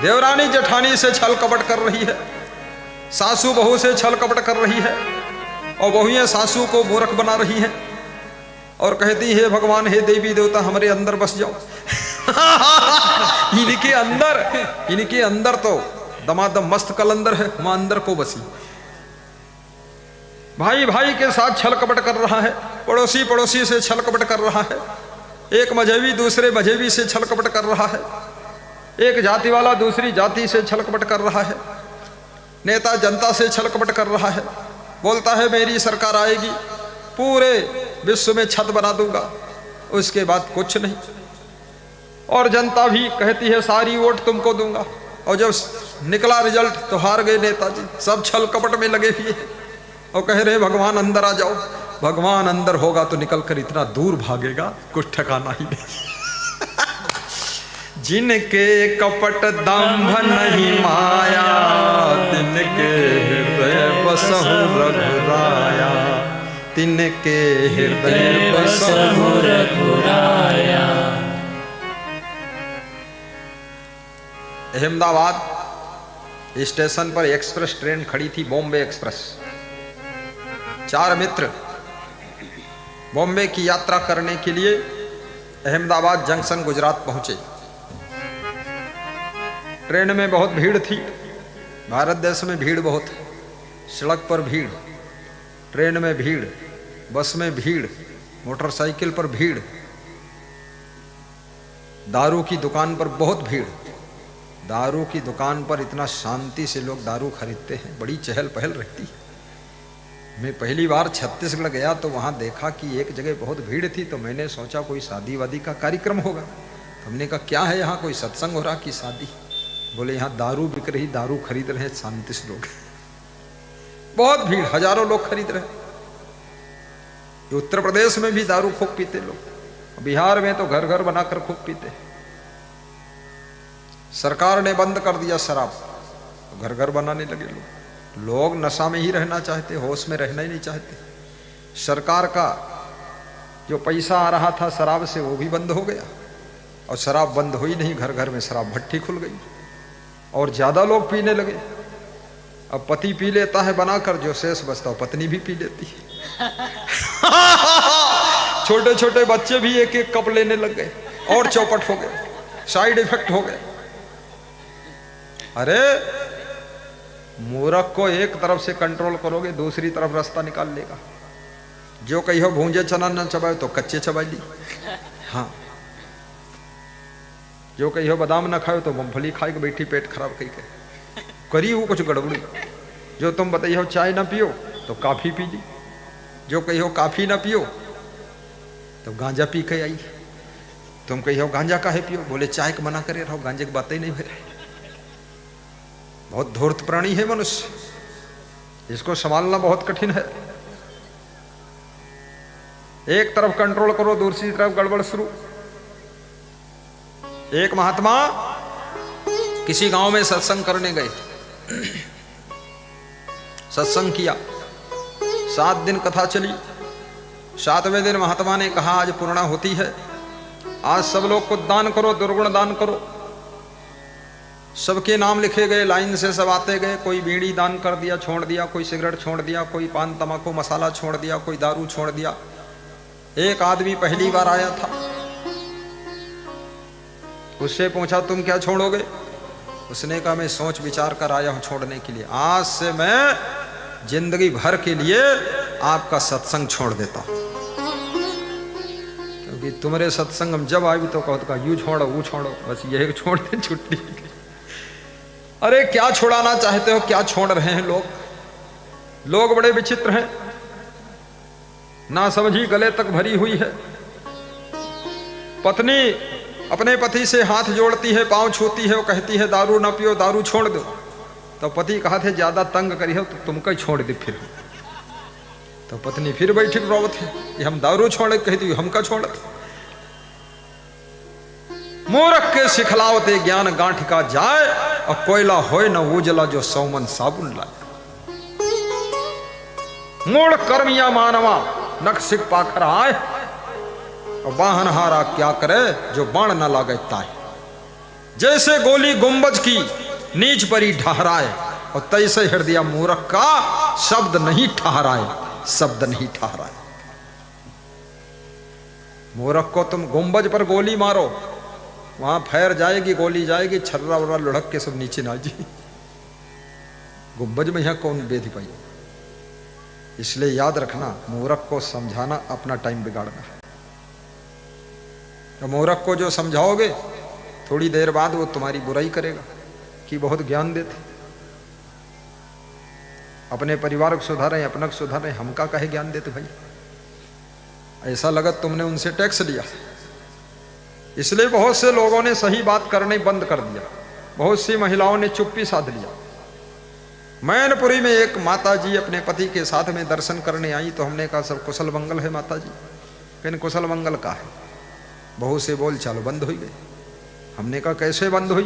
देवरानी जेठानी से छल कपट कर रही है, सासू बहू से छल कपट कर रही है, और बहुएं सासू को मूर्ख बना रही हैं और कहती है भगवान हे देवी देवता हमारे अंदर बस जाओ। इनके अंदर तो दमादम मस्त कलंदर है, वहां अंदर को बसी। भाई भाई के साथ छल कपट कर रहा है, पड़ोसी पड़ोसी से छल कपट कर रहा है, एक मजहबी दूसरे मजहबी से छल कपट कर रहा है, एक जाति वाला दूसरी जाति से छल कपट कर रहा है, नेता जनता से छल कपट कर रहा है, बोलता है मेरी सरकार आएगी पूरे विश्व में छत बना दूंगा, उसके बाद कुछ नहीं। और जनता भी कहती है सारी वोट तुमको दूंगा, और जब निकला रिजल्ट तो हार गए नेताजी, सब छल कपट में लगे हुए हैं और कह रहे भगवान अंदर आ जाओ। भगवान अंदर होगा तो निकलकर इतना दूर भागेगा कुछ ठिकाना ही नहीं। जिनके कपट दंभ नहीं माया, तिनके हृदय बसहु रघुराया, तिनके हृदय बसहु रघुराया। अहमदाबाद स्टेशन पर एक्सप्रेस ट्रेन खड़ी थी, बॉम्बे एक्सप्रेस। 4 मित्र बॉम्बे की यात्रा करने के लिए अहमदाबाद जंक्शन गुजरात पहुंचे। ट्रेन में बहुत भीड़ थी, भारत देश में भीड़ बहुत, सड़क पर भीड़, ट्रेन में भीड़, बस में भीड़, मोटरसाइकिल पर भीड़, दारू की दुकान पर बहुत भीड़। दारू की दुकान पर इतना शांति से लोग दारू खरीदते हैं, बड़ी चहल पहल रहती है। मैं पहली बार छत्तीसगढ़ गया तो वहाँ देखा कि एक जगह बहुत भीड़ थी, तो मैंने सोचा कोई शादी वादी का कार्यक्रम होगा। हमने कहा क्या है यहाँ, कोई सत्संग हो रहा कि शादी? बोले यहाँ दारू बिक रही, दारू खरीद रहे हैं शांति से लोग। बहुत भीड़, हजारों लोग खरीद रहे। उत्तर प्रदेश में भी दारू खूब पीते लोग, बिहार में तो घर घर बनाकर खूब पीते। सरकार ने बंद कर दिया शराब, तो घर घर बनाने लगे लोग। लोग नशा में ही रहना चाहते, होश में रहना ही नहीं चाहते। सरकार का जो पैसा आ रहा था शराब से वो भी बंद हो गया, और शराब बंद हुई नहीं, घर घर में शराब भट्टी खुल गई और ज्यादा लोग पीने लगे। अब पति पी लेता है बनाकर, जो शेष बचता हो पत्नी भी पी लेती है। छोटे छोटे बच्चे भी एक एक कप लेने लग गए और चौपट हो गए, साइड इफेक्ट हो गए। अरे मूर्ख को एक तरफ से कंट्रोल करोगे, दूसरी तरफ रास्ता निकाल लेगा। जो कहियो भूंजे चना न चबाए तो कच्चे चबा ली, हाँ। जो कहियो बादाम न खाओ तो मूंगफली खाए के बैठी पेट खराब करी वो कुछ गड़बड़ी। जो तुम बताइयो चाय ना पियो तो काफी पी ली, जो कहियो काफी ना पियो तो गांजा पी के आई। तुम कहियो गांजा काहे पियो, बोले चाय के मना करे रहो, गांजे की बातें ही नहीं भरे। बहुत धूर्त प्राणी है मनुष्य, इसको संभालना बहुत कठिन है। एक तरफ कंट्रोल करो, दूसरी तरफ गड़बड़ शुरू। एक महात्मा किसी गांव में सत्संग करने गए, सत्संग किया, 7 दिन कथा चली। 7वें दिन महात्मा ने कहा आज पूर्णा होती है, आज सब लोग को दान करो, दुर्गुण दान करो। सबके नाम लिखे गए, लाइन से सब आते गए। कोई बीड़ी दान कर दिया, छोड़ दिया, कोई सिगरेट छोड़ दिया, कोई पान तंबाकू मसाला छोड़ दिया, कोई दारू छोड़ दिया। एक आदमी पहली बार आया था, उससे पूछा तुम क्या छोड़ोगे? उसने कहा मैं सोच विचार कर आया हूं छोड़ने के लिए, आज से मैं जिंदगी भर के लिए आपका सत्संग छोड़ देता हूं, क्योंकि तुम्हारे सत्संग हम जब आए तो कहो यू छोड़ो वो छोड़ो, बस यही छोड़ दे छुट्टी। अरे क्या छुड़ाना चाहते हो, क्या छोड़ रहे हैं लोग? लोग बड़े विचित्र हैं, ना समझी गले तक भरी हुई है। पत्नी अपने पति से हाथ जोड़ती है, पांव छूती है, वो कहती है दारू ना पियो, दारू छोड़ दो। तो पति कहा थे ज्यादा तंग करी हो तो तुमको छोड़ दे फिर। तो पत्नी फिर बैठी रोवत है कि हम दारू छोड़े, कहती हमका छोड़त। मूर्ख के सिखलावते ज्ञान गांठ का जाए, और कोयला होए न उजला जो सौमन साबुन लाए। मूढ़ कर्मिया मानवा नख सिख पाखर आए, और वाहन हारा क्या करे जो बाण न लागे ताए। जैसे गोली गुंबज की नीच परी ठहराए, और तैसे हृदय मूर्ख का शब्द नहीं ठहराए, शब्द नहीं ठहराए। मूर्ख को तुम गुंबज पर गोली मारो, वहां फैर जाएगी, गोली जाएगी, छर्रा वर्रा लुढ़क के सब नीचे ना जी। गुंबज में यहां कौन बेधी पाई। इसलिए याद रखना, मूर्ख को समझाना अपना टाइम बिगाड़ना है। तो मूर्ख को जो समझाओगे थोड़ी देर बाद वो तुम्हारी बुराई करेगा कि बहुत ज्ञान देते। अपने परिवार को सुधारे, अपना को सुधारे, हमका कहे ज्ञान देते भाई। ऐसा लगा तुमने उनसे टैक्स लिया। इसलिए बहुत से लोगों ने सही बात करने बंद कर दिया, बहुत सी महिलाओं ने चुप्पी साध लिया। मैनपुरी में एक माता जी अपने पति के साथ में दर्शन करने आई, तो हमने कहा सब कुशल मंगल है माता जी। फिर कुशल मंगल का है, बहू से बोल चालो बंद हो गई। हमने कहा कैसे बंद हुई?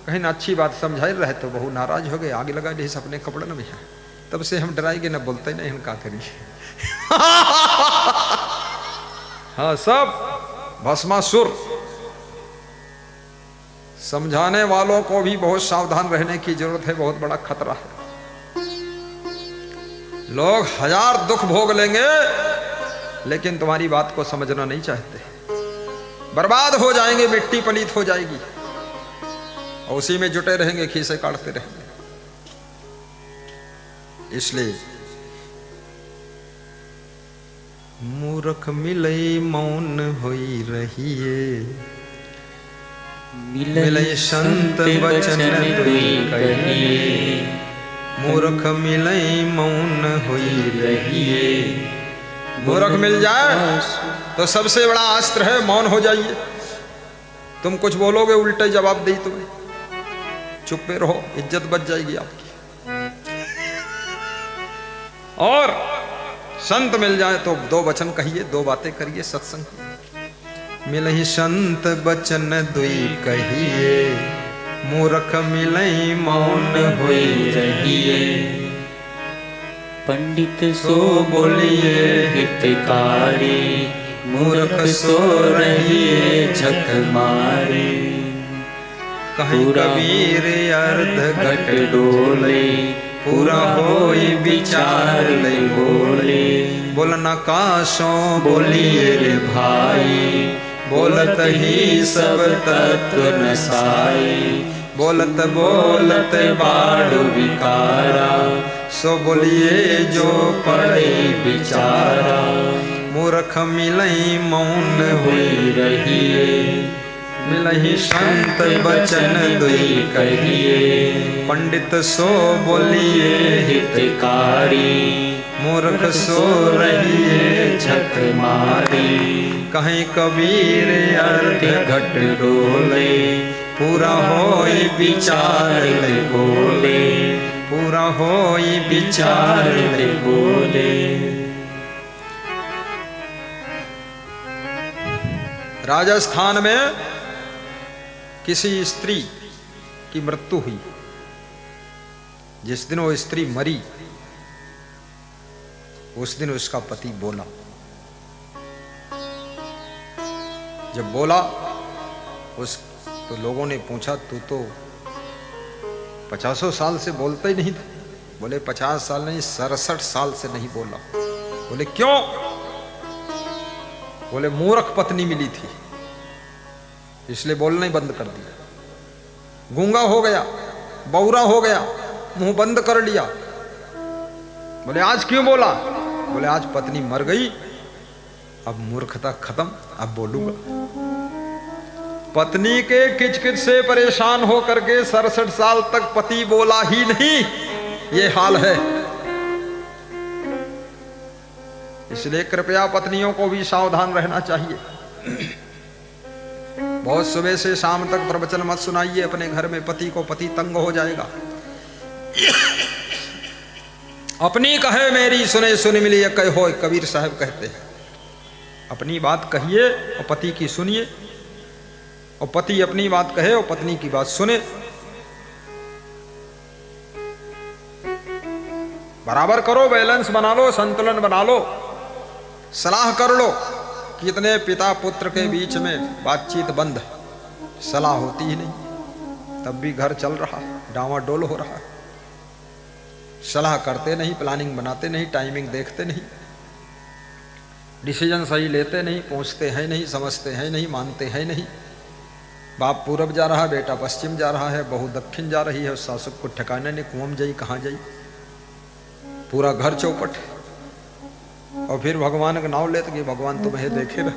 कहीं ना अच्छी बात समझाई रहे तो बहू नाराज हो गए, आगे लगा दी अपने कपड़े न भैया। तब से हम डराएंगे न बोलते नहीं, हम क्या करिए। हाँ, सब भस्मासुर। समझाने वालों को भी बहुत सावधान रहने की जरूरत है, बहुत बड़ा खतरा है। लोग हजार दुख भोग लेंगे लेकिन तुम्हारी बात को समझना नहीं चाहते, बर्बाद हो जाएंगे, मिट्टी पलीत हो जाएगी, और उसी में जुटे रहेंगे, खीसे काटते रहेंगे। इसलिए मूर्ख मिले मौन होई रहिए, मिले संत वचन दुई कहिए। मूर्ख मिले मौन होई रहिए। मूर्ख मिल जाए तो सबसे बड़ा अस्त्र है मौन हो जाइए। तुम कुछ बोलोगे उल्टे जवाब दी तुम्हें, चुप में रहो, इज्जत बच जाएगी आपकी। और संत मिल जाए तो दो वचन कहिए, दो बातें करिए, सत्संग। मिलहि संत वचन दुई कहिए, मूर्ख मिलहि मौन होई रहिए। पंडित सो बोलिए हितकारी, मूर्ख सो रहिए झक मारे। कहीं कबीर अर्ध घट डोले, पूरा होई विचार ले बोले। बोलना काशो बोलिए रे भाई, बोलत ही सब तत्व नसाई। बोलत बोलत बाड़ विकारा, सो बोलिए जो पड़े विचारा। मूर्ख मिलई मौन हुई रहिए, मिलहि संत वचन दुई कहिए। पंडित सो बोलिए हितकारी, मूर्ख सो रहिए झक मारी। कहीं कबीर अर्ध घट डोले, पूरा होई विचार ले बोले। पूरा होई विचार ले बोले। राजस्थान में किसी स्त्री की मृत्यु हुई। जिस दिन वो स्त्री मरी उस दिन उसका पति बोला। जब बोला तो लोगों ने पूछा, तू तो 50 साल से बोलता ही नहीं था। बोले 50 साल नहीं, 67 साल से नहीं बोला। बोले क्यों? बोले मूर्ख पत्नी मिली थी इसलिए बोलना ही बंद कर दिया। गूंगा हो गया, बौरा हो गया, मुंह बंद कर लिया। बोले आज क्यों बोला? बोले आज पत्नी मर गई, अब मूर्खता खत्म, अब बोलूंगा। पत्नी के किचकिच से परेशान होकर के 67 साल तक पति बोला ही नहीं, ये हाल है। इसलिए कृपया पत्नियों को भी सावधान रहना चाहिए। बहुत सुबह से शाम तक प्रवचन मत सुनाइए अपने घर में पति को, पति तंग हो जाएगा। अपनी कहे मेरी सुने सुन मिली कहो, कबीर साहब कहते हैं। अपनी बात कहिए और पति की सुनिए, और पति अपनी बात कहे और पत्नी की बात सुने। बराबर करो, बैलेंस बना लो, संतुलन बना लो, सलाह कर लो कि इतने पिता पुत्र के बीच में बातचीत बंद है। सलाह होती ही नहीं, तब भी घर चल रहा है, डामाडोल हो रहा है। सलाह करते नहीं, प्लानिंग बनाते नहीं, टाइमिंग देखते नहीं, डिसीजन सही लेते नहीं, पहुँचते हैं नहीं, समझते हैं नहीं, मानते हैं नहीं। बाप पूरब जा रहा है, बेटा पश्चिम जा रहा है, बहू दक्षिण जा रही है, सासुक को ठिकाने नहीं, कुआं जाई कहाँ जाई, पूरा घर चौपट। और फिर भगवान का नाम लेते कि भगवान तुम्हें देखे रहे।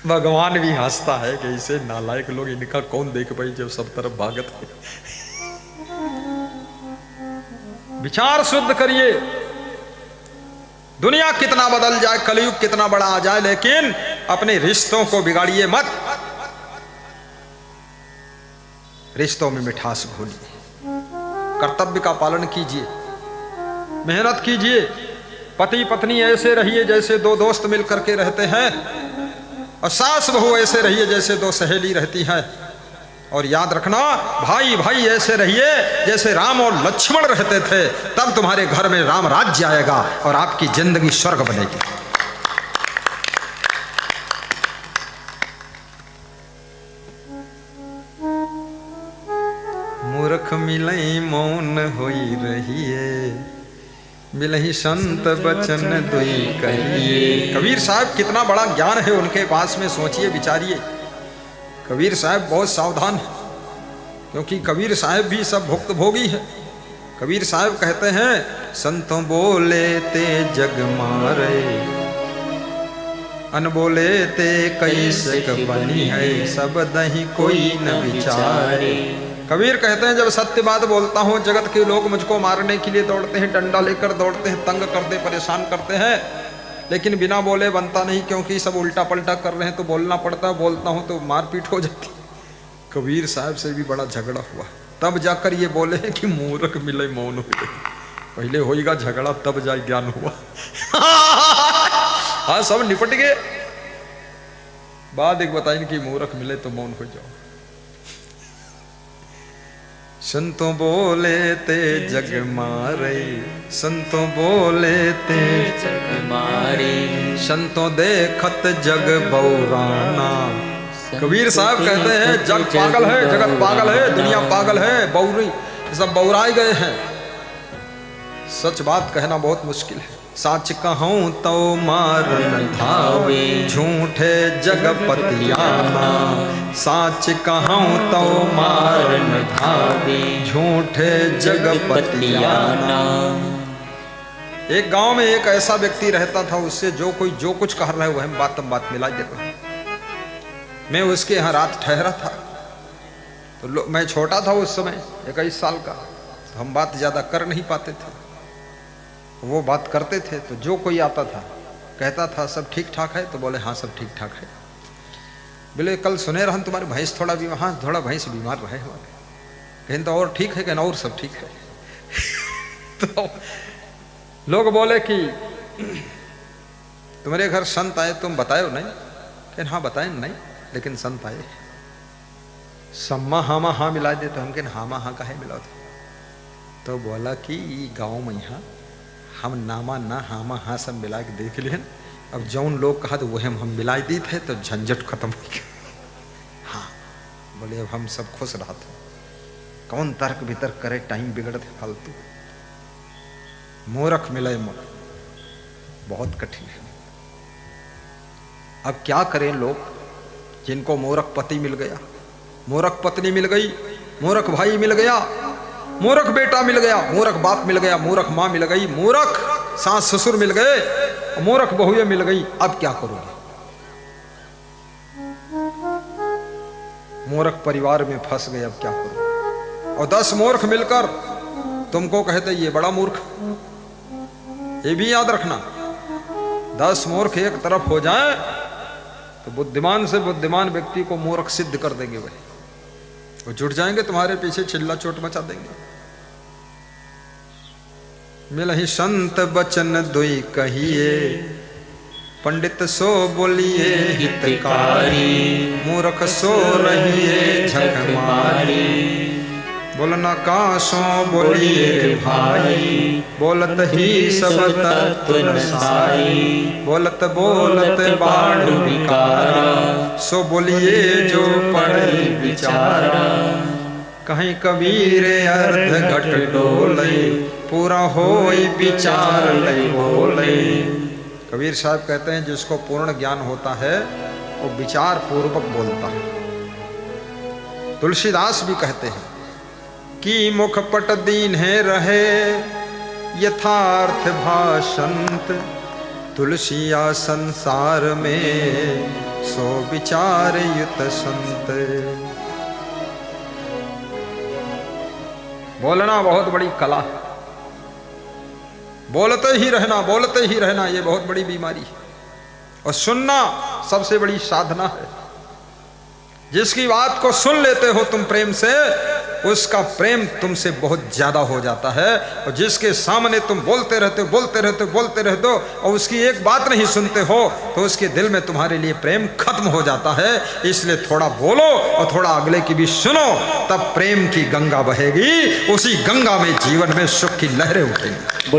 भगवान भी हंसता है कि ऐसे नालायक लोग, इनका कौन देख पाई जब सब तरफ भागत है। विचार शुद्ध करिए, दुनिया कितना बदल जाए, कलयुग कितना बड़ा आ जाए, लेकिन अपने रिश्तों को बिगाड़िए मत। रिश्तों में मिठास घोलिए, कर्तव्य का पालन कीजिए, मेहनत कीजिए। पति पत्नी ऐसे रहिए जैसे दो दोस्त मिल करके रहते हैं, और सास बहू ऐसे रहिए जैसे दो सहेली रहती हैं। और याद रखना, भाई भाई ऐसे रहिए जैसे राम और लक्ष्मण रहते थे, तब तुम्हारे घर में राम राज्य आएगा और आपकी जिंदगी स्वर्ग बनेगी। मूर्ख मिलई मौन होई रहिए, मिलही संत बचन दुई कहिए। कबीर साहब कितना बड़ा ज्ञान है उनके पास में, सोचिए विचारिए। कबीर साहब बहुत सावधान है, क्योंकि कबीर साहब भी सब भुक्त भोगी है। कबीर साहब कहते हैं, संतों बोले ते जग मारे, अनबोले ते कैसे बनी है, सब दही कोई न विचारे। कबीर कहते हैं, जब सत्य बात बोलता हूँ, जगत के लोग मुझको मारने के लिए दौड़ते हैं, डंडा लेकर दौड़ते हैं, तंग करते, परेशान करते हैं, लेकिन बिना बोले बनता नहीं, क्योंकि सब उल्टा पलटा कर रहे हैं तो बोलना पड़ता है, बोलता हूँ तो मारपीट हो जाती। कबीर साहब से भी बड़ा झगड़ा हुआ, तब जाकर ये बोले कि मूर्ख मिले मौन हो गए। पहले होएगा झगड़ा, तब जा ज्ञान हुआ। हाँ, सब निपट गए, बाद एक बताएं कि मूर्ख मिले तो मौन हो जाओ। संतों बोले ते जग मारे, संतों बोले ते जग मारे, संतों देखत जग बौराना। कबीर साहब कहते हैं, जग पागल है, जगत पागल है, दुनिया पागल है, बौरी सब बौराए गए हैं। सच बात कहना बहुत मुश्किल है। साच कहूं तो मार न धावे, झूठे जगपतियाना। साच कहूं तो मार न धावे, झूठे जगपतियाना। एक गांव में एक ऐसा व्यक्ति रहता था, उससे जो कोई जो कुछ कह रहा है वह बात मिला देता। मैं उसके यहाँ रात ठहरा था, तो मैं छोटा था उस समय, 21 साल का, तो हम बात ज्यादा कर नहीं पाते थे, वो बात करते थे। तो जो कोई आता था कहता था, सब ठीक ठाक है? तो बोले हाँ सब ठीक ठाक है। बोले कल सुने रहन तुम्हारी भैंस थोड़ा बीमार, हाँ थोड़ा भैंस बीमार रहे हमारे। कहें तो और ठीक है? कहना और सब ठीक है। तो लोग बोले कि तुम्हारे घर संत आए, तुम बताए नहीं? कहना हाँ बताए नहीं, लेकिन संत आए। सम्मा हामा हाँ मिला दे, तो हम कहना हामा हाँ का है मिला दो। तो बोला कि गाँव में यहाँ हम नामा ना हामा हाँ सब मिला के देख लिए, अब जौन लोग कहा तो वह हम मिला दी थे, तो झंझट खत्म हो गया। हाँ बोले अब हम सब खुश रहा था, कौन तर्क वितर्क करे, टाइम बिगड़ते फालतू। मूर्ख मिले मूर्ख, बहुत कठिन है। अब क्या करें लोग जिनको मूर्ख पति मिल गया, मूर्ख पत्नी मिल गई, मूर्ख भाई मिल गया, मूर्ख बेटा मिल गया, मूर्ख बाप मिल गया, मूर्ख माँ मिल गई, मूर्ख सास ससुर मिल गए, मूर्ख बहुएं मिल गई। अब क्या करोगे? मूर्ख परिवार में फंस गए, अब क्या करोगे? और 10 मूर्ख मिलकर तुमको कहते ये बड़ा मूर्ख। ये भी याद रखना, 10 मूर्ख एक तरफ हो जाए तो बुद्धिमान से बुद्धिमान व्यक्ति को मूर्ख सिद्ध कर देंगे। वो जुट जाएंगे तुम्हारे पीछे, चिल्ला चोट मचा देंगे। मिलहि संत बचन दुई कहिए, पंडित सो बोलिए हितकारी, मूर्ख सो रहिए झक मारी। बोलना कासों बोलिए भाई, बोलत ही सब तत्व नसाई, बोलत बोलत बाढ़ विकारा, सो बोलिए जो पढ़े विचारा। कहीं कबीर अर्ध घट डोले, पूरा होई विचार नहीं बोले। कबीर साहब कहते हैं जिसको पूर्ण ज्ञान होता है वो विचार पूर्वक बोलता है। तुलसीदास भी कहते हैं कि मुखपट दीन है रहे यथार्थ भाषंत, तुलसिया संसार में सो विचार युत संत। बोलना बहुत बड़ी कला है, बोलते ही रहना ये बहुत बड़ी बीमारी है। और सुनना सबसे बड़ी साधना है। जिसकी बात को सुन लेते हो तुम प्रेम से, उसका प्रेम तुमसे बहुत ज्यादा हो जाता है। और जिसके सामने तुम बोलते रहते हो और उसकी एक बात नहीं सुनते हो तो उसके दिल में तुम्हारे लिए प्रेम खत्म हो जाता है। इसलिए थोड़ा बोलो और थोड़ा अगले की भी सुनो, तब प्रेम की गंगा बहेगी। उसी गंगा में जीवन में सुख की लहरें उठेंगी।